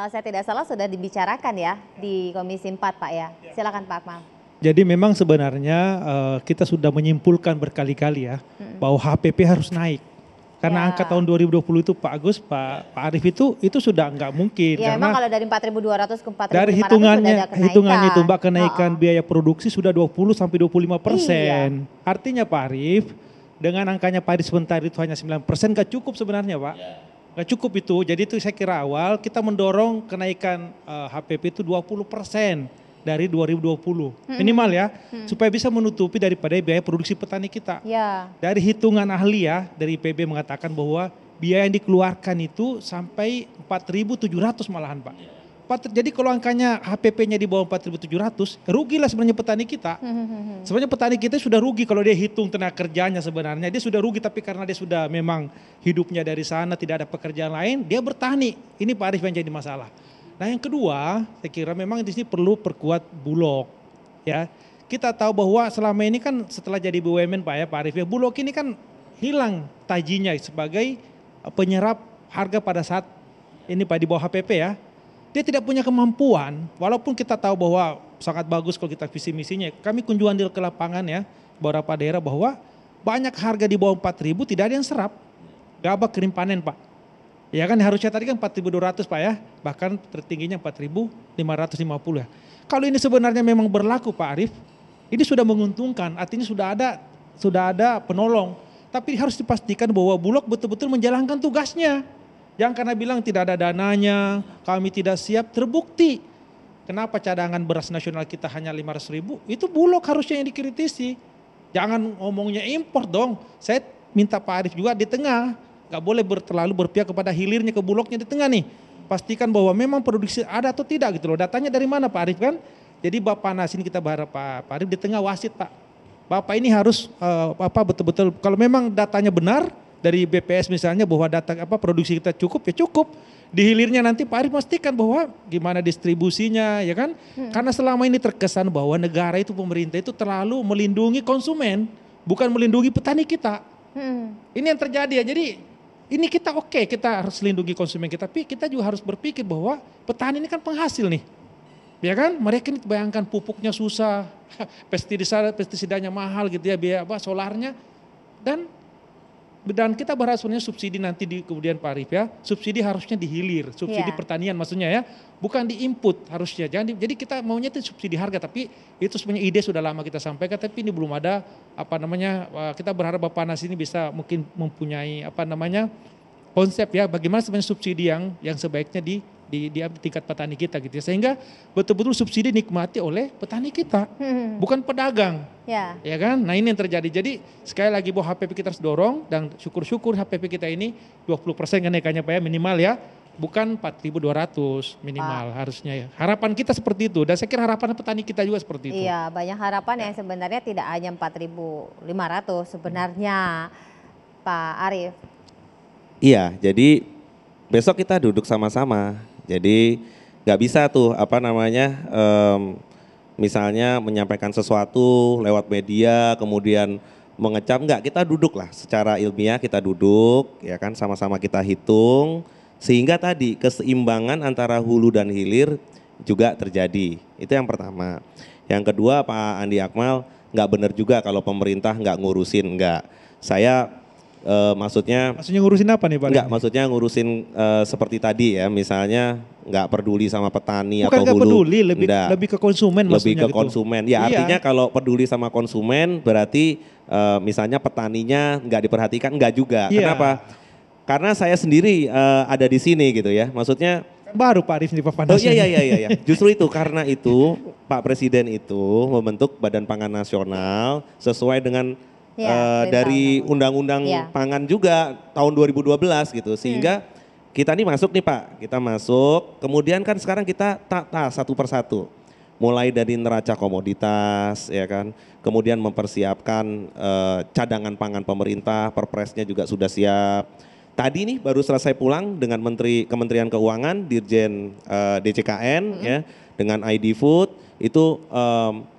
kalau saya tidak salah sudah dibicarakan ya di Komisi 4 Pak ya. Silakan Pak Akmal. Jadi memang sebenarnya kita sudah menyimpulkan berkali-kali ya bahwa HPP harus naik. Karena angka tahun 2020 itu Pak Agus, Pak Arief itu sudah nggak mungkin. Ya karena memang kalau dari 4.200 ke 4.500 dari hitungannya itu Mbak kenaikan biaya produksi sudah 20-25%. Artinya Pak Arief dengan angkanya Pak Arief sebentar itu hanya 9% nggak cukup sebenarnya Pak. Nggak cukup itu. Jadi itu saya kira awal kita mendorong kenaikan HPP itu 20% dari 2020 minimal ya, supaya bisa menutupi daripada biaya produksi petani kita. Dari hitungan ahli ya, dari IPB mengatakan bahwa biaya yang dikeluarkan itu sampai 4.700 malahan Pak. Jadi kalau angkanya HPP-nya di bawah 4.700, rugilah sebenarnya petani kita. Sebenarnya petani kita sudah rugi kalau dia hitung tenaga kerjanya sebenarnya. Dia sudah rugi tapi karena dia sudah memang hidupnya dari sana, tidak ada pekerjaan lain, dia bertani. Ini Pak Arief yang jadi masalah. Nah yang kedua, saya kira memang di sini perlu perkuat Bulog. Ya, kita tahu bahwa selama ini kan setelah jadi BUMN Pak Arief ya, Bulog ini kan hilang tajinya sebagai penyerap harga pada saat ini Pak di bawah HPP ya. Dia tidak punya kemampuan, walaupun kita tahu bahwa sangat bagus kalau kita visi misinya. Kami kunjungan ke lapangan ya, beberapa daerah bahwa banyak harga di bawah 4.000 tidak ada yang serap. Gabah kering panen Pak. Ya kan harusnya tadi kan 4.200 Pak ya, bahkan tertingginya 4.550 ya. Kalau ini sebenarnya memang berlaku Pak Arief, ini sudah menguntungkan, artinya sudah ada penolong. Tapi harus dipastikan bahwa Bulog betul-betul menjalankan tugasnya. Jangan karena bilang tidak ada dananya, kami tidak siap, terbukti. Kenapa cadangan beras nasional kita hanya 500.000, itu Bulog harusnya yang dikritisi. Jangan ngomongnya impor dong, saya minta Pak Arief juga di tengah. Gak boleh terlalu berpihak kepada hilirnya ke Bulognya di tengah nih. Pastikan bahwa memang produksi ada atau tidak gitu loh. Datanya dari mana Pak Arief kan? Jadi Bapak Nas ini kita berharap Pak Arief di tengah wasit Pak. Bapak ini harus betul-betul kalau memang datanya benar dari BPS misalnya bahwa data produksi kita cukup ya cukup. Di hilirnya nanti Pak Arief pastikan bahwa gimana distribusinya ya kan? Karena selama ini terkesan bahwa negara itu pemerintah itu terlalu melindungi konsumen, bukan melindungi petani kita. Ini yang terjadi ya. Jadi ini kita kita harus lindungi konsumen kita, tapi kita juga harus berpikir bahwa petani ini kan penghasil nih. Ya kan? Mereka ini bayangkan pupuknya susah, pestisidanya mahal gitu ya, biaya solarnya. Dan kita berharap sebenarnya subsidi nanti di kemudian Pak Arief ya, subsidi harusnya di hilir, subsidi pertanian maksudnya ya, bukan di input harusnya. Jadi kita maunya itu subsidi harga, tapi itu sebenarnya ide sudah lama kita sampaikan, tapi ini belum ada kita berharap Bapak Nas ini bisa mungkin mempunyai konsep ya, bagaimana sebenarnya subsidi yang sebaiknya di tingkat petani kita gitu ya, sehingga betul-betul subsidi nikmati oleh petani kita, bukan pedagang. Ya kan? Nah ini yang terjadi. Jadi sekali lagi bahwa HPP kita harus dorong dan syukur-syukur HPP kita ini 20% kenaikannya Pak ya minimal ya. Bukan 4.200 minimal harusnya ya. Harapan kita seperti itu dan saya kira harapan petani kita juga seperti itu. Iya, banyak harapan yang sebenarnya tidak hanya 4.500 sebenarnya Pak Arief. Iya, jadi besok kita duduk sama-sama. Jadi nggak bisa tuh misalnya menyampaikan sesuatu lewat media kemudian mengecam, enggak, kita duduk lah secara ilmiah, kita duduk ya kan, sama-sama kita hitung sehingga tadi keseimbangan antara hulu dan hilir juga terjadi. Itu yang pertama. Yang kedua Pak Andi Akmal, nggak benar juga kalau pemerintah nggak ngurusin, enggak. Saya maksudnya ngurusin apa nih Pak? Enggak, maksudnya ngurusin seperti tadi ya, misalnya nggak peduli sama petani. Bukan atau hulu. Peduli, lebih ke konsumen lebih ke gitu. konsumen. Ya artinya kalau peduli sama konsumen berarti misalnya petaninya nggak diperhatikan, enggak juga. Kenapa? Karena saya sendiri ada di sini gitu ya, maksudnya. Baru Pak Arief di Papanas. Oh iya. Justru itu, karena itu Pak Presiden itu membentuk Badan Pangan Nasional sesuai dengan dari Undang-Undang Pangan juga tahun 2012 gitu, sehingga kita nih masuk nih Pak, kita masuk, kemudian kan sekarang kita tata satu persatu, mulai dari neraca komoditas ya kan, kemudian mempersiapkan cadangan pangan pemerintah, perpresnya juga sudah siap. Tadi nih baru selesai pulang dengan Kementerian Keuangan, Dirjen DCKN ya, dengan ID Food itu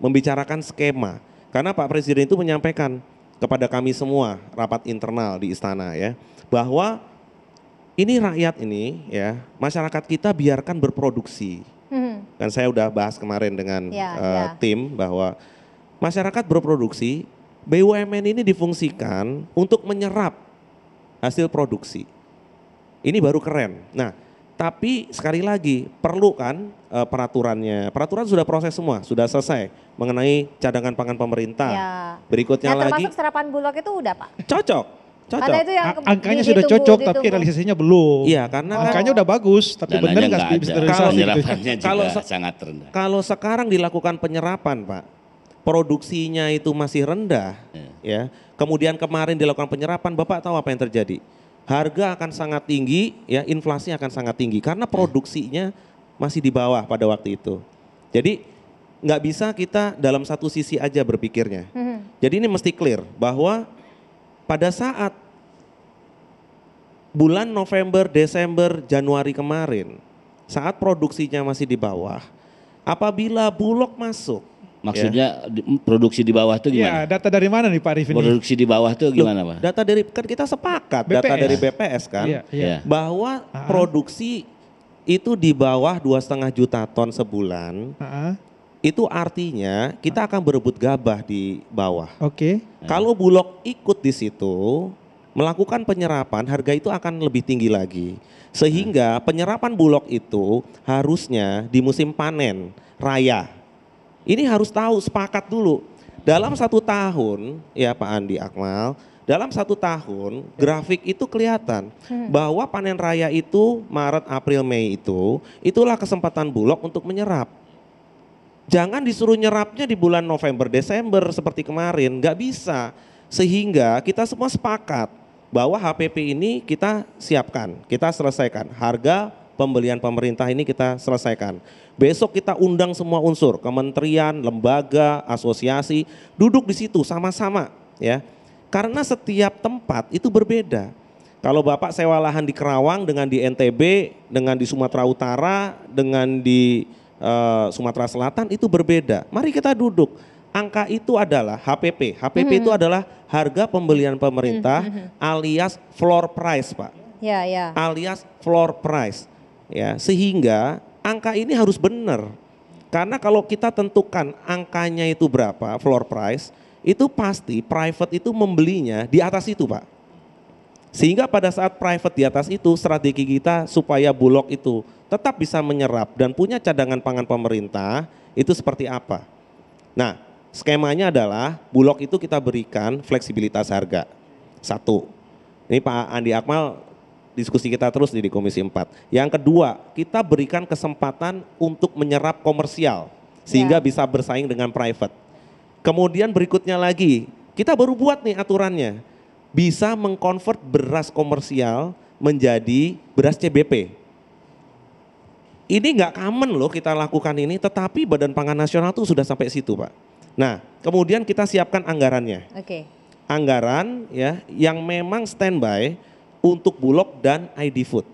membicarakan skema, karena Pak Presiden itu menyampaikan kepada kami semua rapat internal di istana ya, bahwa ini rakyat ini ya, masyarakat kita biarkan berproduksi. Kan saya udah bahas kemarin dengan tim bahwa masyarakat berproduksi, BUMN ini difungsikan untuk menyerap hasil produksi. Ini baru keren. Nah, tapi sekali lagi perlu kan peraturannya. Peraturan sudah proses semua, sudah selesai mengenai cadangan pangan pemerintah. Ya. Berikutnya nah, lagi. termasuk serapan bulog itu udah Pak? Cocok. Karena itu yang angkanya sudah cocok tapi realisasinya belum. Iya, karena angkanya udah bagus tapi benar nggak bisa realisasi. Penyerapannya juga sangat rendah. Kalau sekarang dilakukan penyerapan, Pak, produksinya itu masih rendah, ya. Kemudian kemarin dilakukan penyerapan, Bapak tahu apa yang terjadi? Harga akan sangat tinggi, ya, inflasi akan sangat tinggi karena produksinya masih di bawah pada waktu itu. Jadi nggak bisa kita dalam satu sisi aja berpikirnya. Jadi ini mesti clear bahwa pada saat bulan November, Desember, Januari kemarin, saat produksinya masih di bawah, apabila Bulog masuk. Maksudnya produksi di bawah itu gimana? Ya, data dari mana nih Pak Arif ini? Produksi di bawah itu gimana Pak? Data dari, kan kita sepakat, data dari BPS kan, bahwa produksi itu di bawah 2,5 juta ton sebulan, itu artinya kita akan berebut gabah di bawah. Oke. Kalau Bulog ikut di situ, melakukan penyerapan, harga itu akan lebih tinggi lagi. Sehingga penyerapan Bulog itu harusnya di musim panen raya. Ini harus tahu, sepakat dulu. Dalam 1 tahun, ya Pak Andi Akmal, dalam 1 tahun grafik itu kelihatan bahwa panen raya itu Maret, April, Mei itu, itulah kesempatan Bulog untuk menyerap. Jangan disuruh nyerapnya di bulan November, Desember seperti kemarin, nggak bisa. Sehingga kita semua sepakat bahwa HPP ini kita siapkan, kita selesaikan. Harga pembelian pemerintah ini kita selesaikan. Besok kita undang semua unsur, kementerian, lembaga, asosiasi, duduk di situ sama-sama ya. Karena setiap tempat itu berbeda. Kalau Bapak sewa lahan di Kerawang dengan di NTB, dengan di Sumatera Utara, dengan di Sumatera Selatan itu berbeda. Mari kita duduk. Angka itu adalah HPP. HPP itu adalah harga pembelian pemerintah alias floor price, Pak. Ya, ya. Alias floor price. Ya, sehingga angka ini harus benar. Karena kalau kita tentukan angkanya itu berapa, floor price, itu pasti private itu membelinya di atas itu, Pak. Sehingga pada saat private di atas itu, strategi kita supaya Bulog itu tetap bisa menyerap dan punya cadangan pangan pemerintah, itu seperti apa? Nah, skemanya adalah Bulog itu kita berikan fleksibilitas harga. 1. Ini Pak Andi Akmal diskusi kita terus di Komisi 4. Yang kedua, kita berikan kesempatan untuk menyerap komersial sehingga bisa bersaing dengan private. Kemudian berikutnya lagi, kita baru buat nih aturannya. Bisa mengkonvert beras komersial menjadi beras CBP. Ini nggak common loh kita lakukan ini, tetapi Badan Pangan Nasional tuh sudah sampai situ, Pak. Nah, kemudian kita siapkan anggarannya. Oke. Anggaran ya yang memang standby untuk Bulog dan ID Food.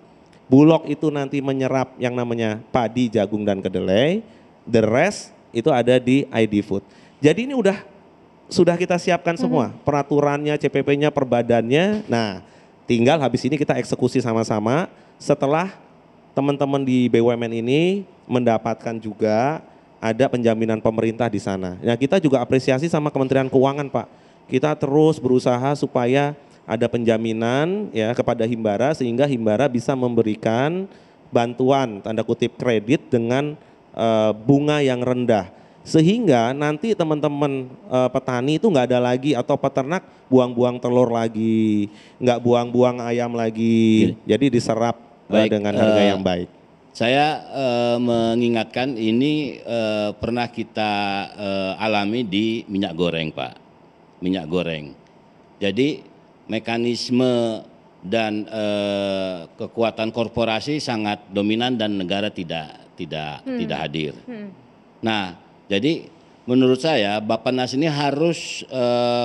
Bulog itu nanti menyerap yang namanya padi, jagung dan kedelai, the rest itu ada di ID Food. Jadi ini sudah kita siapkan semua, peraturannya, CPP-nya, perbadannya. Nah, tinggal habis ini kita eksekusi sama-sama setelah teman-teman di BUMN ini mendapatkan juga ada penjaminan pemerintah di sana. Nah, kita juga apresiasi sama Kementerian Keuangan, Pak. Kita terus berusaha supaya ada penjaminan ya kepada Himbara sehingga Himbara bisa memberikan bantuan tanda kutip kredit dengan bunga yang rendah. Sehingga nanti teman-teman petani itu nggak ada lagi atau peternak buang-buang telur lagi, nggak buang-buang ayam lagi. Jadi diserap dengan harga yang baik. Saya mengingatkan ini pernah kita alami di minyak goreng, Pak. Minyak goreng. Jadi mekanisme dan kekuatan korporasi sangat dominan dan negara tidak hadir. Nah, jadi menurut saya Bappenas ini harus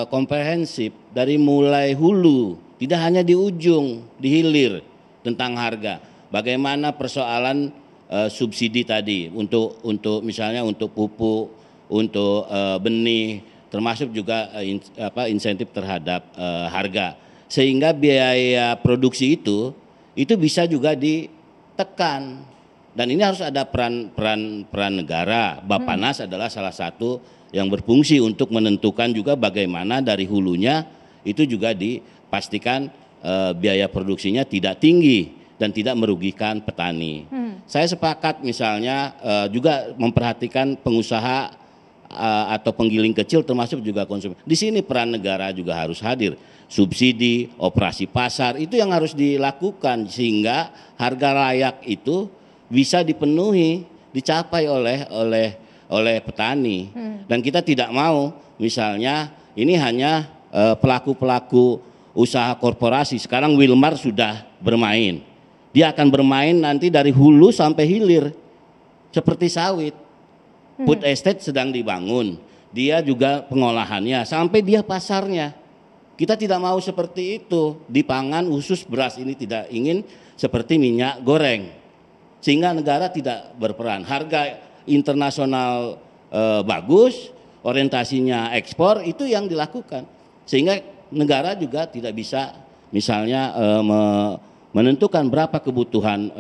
komprehensif dari mulai hulu, tidak hanya di ujung, di hilir tentang harga. Bagaimana persoalan subsidi tadi untuk misalnya untuk pupuk, untuk benih, termasuk juga insentif terhadap harga. Sehingga biaya produksi itu itu bisa juga ditekan. Dan ini harus ada peran negara. Bappenas adalah salah satu yang berfungsi untuk menentukan juga bagaimana dari hulunya itu juga dipastikan biaya produksinya tidak tinggi dan tidak merugikan petani. Saya sepakat misalnya juga memperhatikan pengusaha atau penggiling kecil termasuk juga konsumen. Di sini peran negara juga harus hadir. Subsidi, operasi pasar itu yang harus dilakukan sehingga harga layak itu bisa dipenuhi, dicapai oleh petani. Dan kita tidak mau misalnya ini hanya pelaku-pelaku usaha korporasi. Sekarang Wilmar sudah bermain. Dia akan bermain nanti dari hulu sampai hilir. Seperti sawit. Food estate sedang dibangun. Dia juga pengolahannya sampai dia pasarnya. Kita tidak mau seperti itu. Di pangan khusus beras ini tidak ingin seperti minyak goreng. Sehingga negara tidak berperan. Harga internasional bagus, orientasinya ekspor, itu yang dilakukan. Sehingga negara juga tidak bisa misalnya menentukan berapa kebutuhan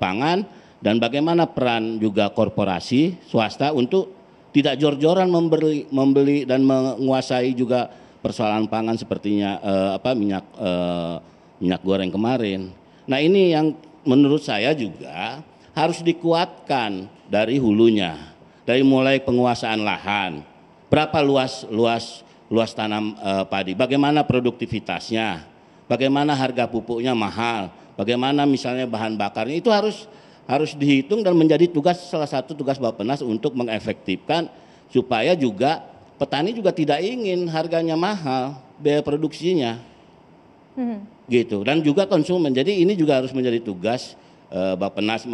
pangan dan bagaimana peran juga korporasi swasta untuk tidak jor-joran membeli dan menguasai juga persoalan pangan sepertinya minyak goreng kemarin. Nah ini yang menurut saya juga harus dikuatkan dari hulunya, dari mulai penguasaan lahan, berapa luas tanam padi, bagaimana produktivitasnya, bagaimana harga pupuknya mahal, bagaimana misalnya bahan bakarnya itu harus dihitung dan menjadi salah satu tugas Bappenas untuk mengefektifkan supaya juga petani juga tidak ingin harganya mahal, biaya produksinya. Gitu, dan juga konsumen. Jadi ini juga harus menjadi tugas Bappenas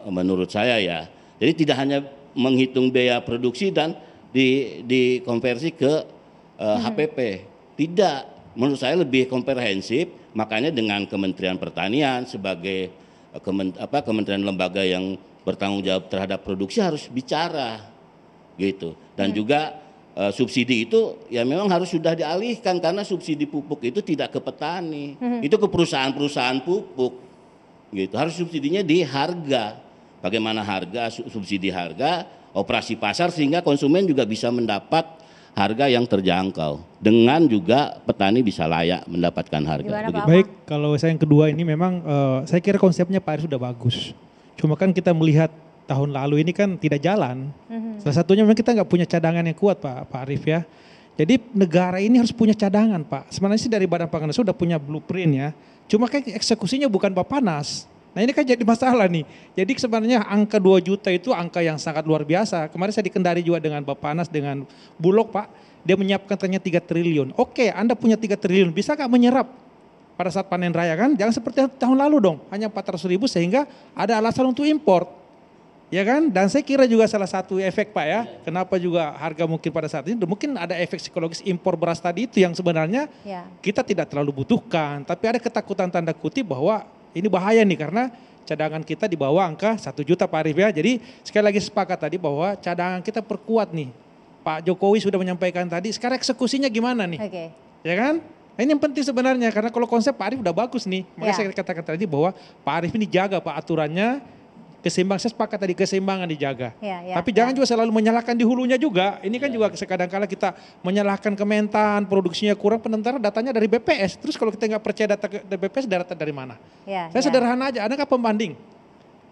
menurut saya ya. Jadi tidak hanya menghitung biaya produksi dan dikonversi ke HPP. Tidak, menurut saya lebih komprehensif. Makanya dengan Kementerian Pertanian sebagai kementerian lembaga yang bertanggung jawab terhadap produksi harus bicara gitu. Dan juga subsidi itu ya memang harus sudah dialihkan karena subsidi pupuk itu tidak ke petani, itu ke perusahaan-perusahaan pupuk, gitu. Harus subsidinya di harga, bagaimana harga, subsidi harga, operasi pasar sehingga konsumen juga bisa mendapat harga yang terjangkau, dengan juga petani bisa layak mendapatkan harga. Baik, kalau saya yang kedua ini memang saya kira konsepnya Pak Arief sudah bagus. Cuma kan kita melihat tahun lalu ini kan tidak jalan. Salah satunya memang kita nggak punya cadangan yang kuat Pak Arief ya. Jadi negara ini harus punya cadangan Pak. Sebenarnya sih dari Badan Pangan Nasional sudah punya blueprint ya. Cuma kan eksekusinya bukan Bappenas. Nah ini kan jadi masalah nih. Jadi sebenarnya angka 2 juta itu angka yang sangat luar biasa. Kemarin saya di Kendari juga dengan Bappenas, dengan Bulog Pak. Dia menyiapkan katanya 3 triliun. Oke, Anda punya 3 triliun, bisa nggak menyerap pada saat panen raya kan? Jangan seperti tahun lalu dong, hanya 400 ribu sehingga ada alasan untuk import. Ya kan? Dan saya kira juga salah satu efek Pak ya, kenapa juga harga mungkin pada saat ini, mungkin ada efek psikologis impor beras tadi itu yang sebenarnya kita tidak terlalu butuhkan. Tapi ada ketakutan tanda kutip bahwa ini bahaya nih karena cadangan kita di bawah angka 1 juta Pak Arief ya. Jadi sekali lagi sepakat tadi bahwa cadangan kita perkuat nih. Pak Jokowi sudah menyampaikan tadi, sekarang eksekusinya gimana nih? Ya kan? Nah, ini yang penting sebenarnya karena kalau konsep Pak Arief udah bagus nih. Makanya saya katakan tadi bahwa Pak Arief ini jaga Pak aturannya, keseimbangan, saya sepakat tadi keseimbangan dijaga. Tapi jangan juga selalu menyalahkan di hulunya juga. Ini kan juga kadang-kala kita menyalahkan Kementan, produksinya kurang, sementara datanya dari BPS. Terus kalau kita nggak percaya data dari BPS, data dari mana? Saya sederhana aja, ada nggak pembanding?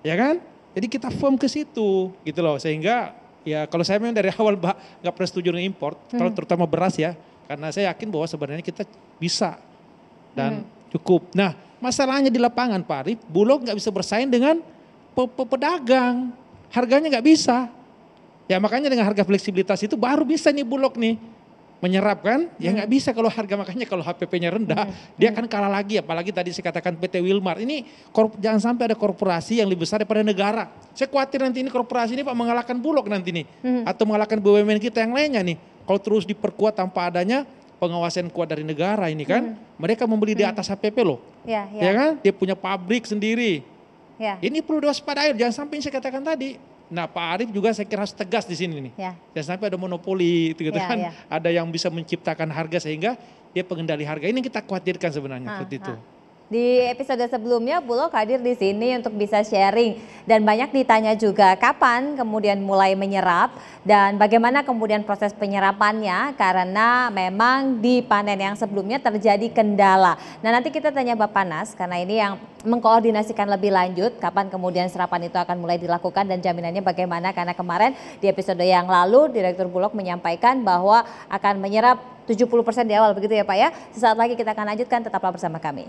Ya kan? Jadi kita firm ke situ gitu loh. Sehingga ya kalau saya memang dari awal nggak pernah setuju dengan import, terutama beras ya. Karena saya yakin bahwa sebenarnya kita bisa dan cukup. Nah masalahnya di lapangan Pak Arief, Bulog nggak bisa bersaing dengan pedagang, harganya nggak bisa. Ya makanya dengan harga fleksibilitas itu baru bisa nih Bulog nih menyerap kan. Ya nggak bisa kalau harga, makanya kalau HPP-nya rendah dia akan kalah lagi. Apalagi tadi saya katakan PT Wilmar ini jangan sampai ada korporasi yang lebih besar daripada negara. Saya khawatir nanti ini korporasi ini Pak mengalahkan Bulog nanti nih atau mengalahkan BUMN kita yang lainnya nih. Kalau terus diperkuat tanpa adanya pengawasan kuat dari negara ini kan, mereka membeli di atas HPP loh. Ya kan? Dia punya pabrik sendiri. Ini perlu diwaspadai, jangan sampai saya katakan tadi. Nah Pak Arief juga saya kira harus tegas di sini nih. Jangan sampai ada monopoli gitu kan. Ada yang bisa menciptakan harga sehingga dia pengendali harga. Ini yang kita khawatirkan sebenarnya seperti itu. Di episode sebelumnya Bulog hadir di sini untuk bisa sharing dan banyak ditanya juga kapan kemudian mulai menyerap dan bagaimana kemudian proses penyerapannya karena memang di panen yang sebelumnya terjadi kendala. Nah nanti kita tanya Bappenas karena ini yang mengkoordinasikan lebih lanjut kapan kemudian serapan itu akan mulai dilakukan dan jaminannya bagaimana karena kemarin di episode yang lalu Direktur Bulog menyampaikan bahwa akan menyerap 70% di awal begitu ya Pak ya. Sesaat lagi kita akan lanjutkan, tetaplah bersama kami.